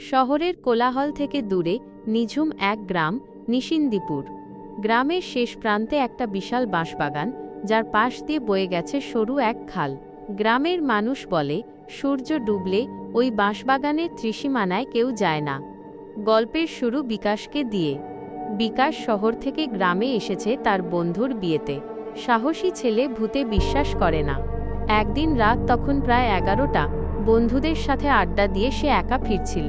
শহরের কোলাহল থেকে দূরে নিঝুম এক গ্রাম, নিশিন্দিপুর। গ্রামের শেষ প্রান্তে একটা বিশাল বাঁশবাগান, যার পাশ দিয়ে বয়ে গেছে সরু এক খাল। গ্রামের মানুষ বলে, সূর্য ডুবলে ওই বাঁশবাগানের ত্রিসীমানায় কেউ যায় না। গল্পের শুরু বিকাশকে দিয়ে। বিকাশ শহর থেকে গ্রামে এসেছে তার বন্ধুর বিয়েতে। সাহসী ছেলে, ভূতে বিশ্বাস করে না। একদিন রাত তখন প্রায় 11টা। বন্ধুদের সাথে আড্ডা দিয়ে সে একা ফিরছিল।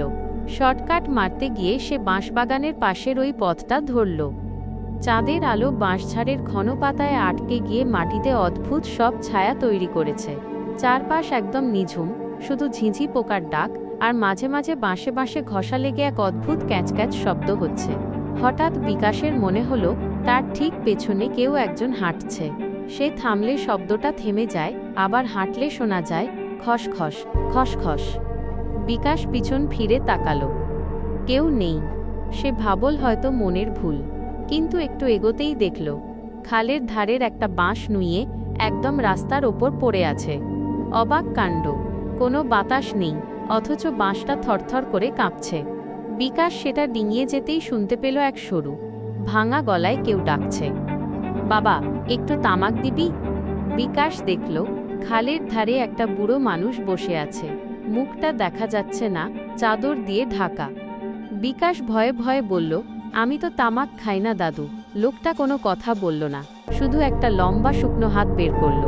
শর্টকাট মারতে গিয়ে সে বাঁশবাগানের পাশের ওই পথটা ধরল। চাঁদের আলো বাঁশঝাড়ের ঘন পাতায় আটকে গিয়ে মাটিতে অদ্ভুত সব ছায়া তৈরি করেছে। চারপাশ একদম নিঝুম, শুধু ঝিঁঝি পোকার ডাক, আর মাঝে মাঝে বাঁশে বাঁশে ঘষা লেগে এক অদ্ভুত ক্যাঁচক্যাঁচ শব্দ হচ্ছে। হঠাৎ বিকাশের মনে হলো তার ঠিক পেছনে কেউ একজন হাঁটছে। সে থামলে শব্দটা থেমে যায়, আবার হাঁটলে শোনা যায় খসখস খসখস। বিকাশ পিছন ফিরে তাকালো। কেউ নেই। সে ভাবল হয়তো মনের ভুল, কিন্তু একটু এগোতেই দেখল খালের ধারের একটা বাঁশ নুইয়ে একদম রাস্তার ওপর পড়ে আছে। অবাক কাণ্ড, কোনো বাতাস নেই, অথচ বাঁশটা থরথর করে কাঁপছে। বিকাশ সেটা ডিঙিয়ে যেতেই শুনতে পেল এক সরু, ভাঙা গলায় কেউ ডাকছে, বাবা, একটু তামাক দিবি? বিকাশ দেখল খালের ধারে একটা বুড়ো মানুষ বসে আছে। মুখটা দেখা যাচ্ছে না, চাদর দিয়ে ঢাকা। বিকাশ ভয়ে ভয়ে বলল, আমি তো তামাক খাই না দাদু। লোকটা কোনো কথা বলল না, শুধু একটা লম্বা শুকনো হাত বের করল।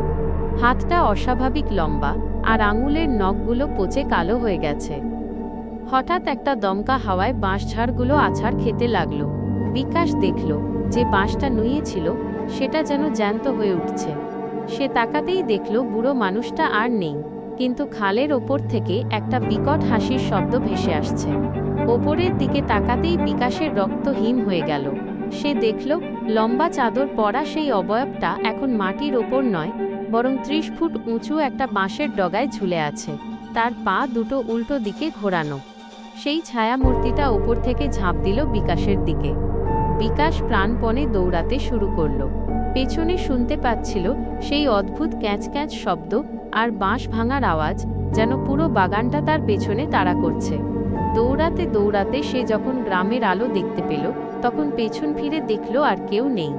হাতটা অস্বাভাবিক লম্বা, আর আঙুলের নখগুলো পচে কালো হয়ে গেছে। হঠাৎ একটা দমকা হাওয়ায় বাঁশঝাড়গুলো আছাড় খেতে লাগল। বিকাশ দেখল যে বাঁশটা নুইয়েছিল সেটা যেন জ্যান্ত হয়ে উঠছে। সে তাকাতেই দেখল বুড়ো মানুষটা আর নেই, কিন্তু খালের ওপর থেকে একটা বিকট হাসির শব্দ ভেসে আসছে। ওপরের দিকে তাকাতেই বিকাশের রক্ত হিম হয়ে গেল। সে দেখল লম্বা চাদর পরা সেই অবয়বটা এখন মাটির ওপর নয়, বরং 30 ফুট উঁচু একটা বাঁশের ডগায় ঝুলে আছে। তার পা দুটো উল্টো দিকে ঘোরানো। সেই ছায়ামূর্তিটা ওপর থেকে ঝাঁপ দিল বিকাশের দিকে। বিকাশ প্রাণপণে দৌড়াতে শুরু করল। পেছনে শুনতে পাচ্ছিল সেই অদ্ভুত ক্যাঁচ শব্দ আর বাঁশ ভাঙার আওয়াজ, যেন পুরো বাগানটা তার পেছনে তাড়া করছে। দৌড়াতে দৌড়াতে সে যখন গ্রামের আলো দেখতে পেল, তখন পেছন ফিরে দেখল আর কেউ নেই।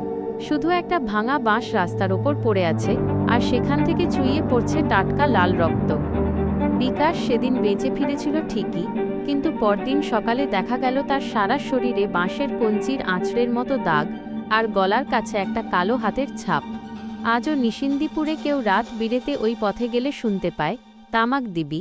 শুধু একটা ভাঙা বাঁশ রাস্তার ওপর পড়ে আছে, আর সেখান থেকে চুইয়ে পড়ছে টাটকা লাল রক্ত। বিকাশ সেদিন বেঁচে ফিরেছিল ঠিকই, কিন্তু পরদিন সকালে দেখা গেল তার সারা শরীরে বাঁশের কঞ্চির আঁচড়ের মতো দাগ, আর গলার কাছে একটা কালো হাতের ছাপ। আজও নিশিন্দিপুরে কেউ রাত বিরেতে ওই পথে গেলে শুনতে পায়, তামাক দিবি?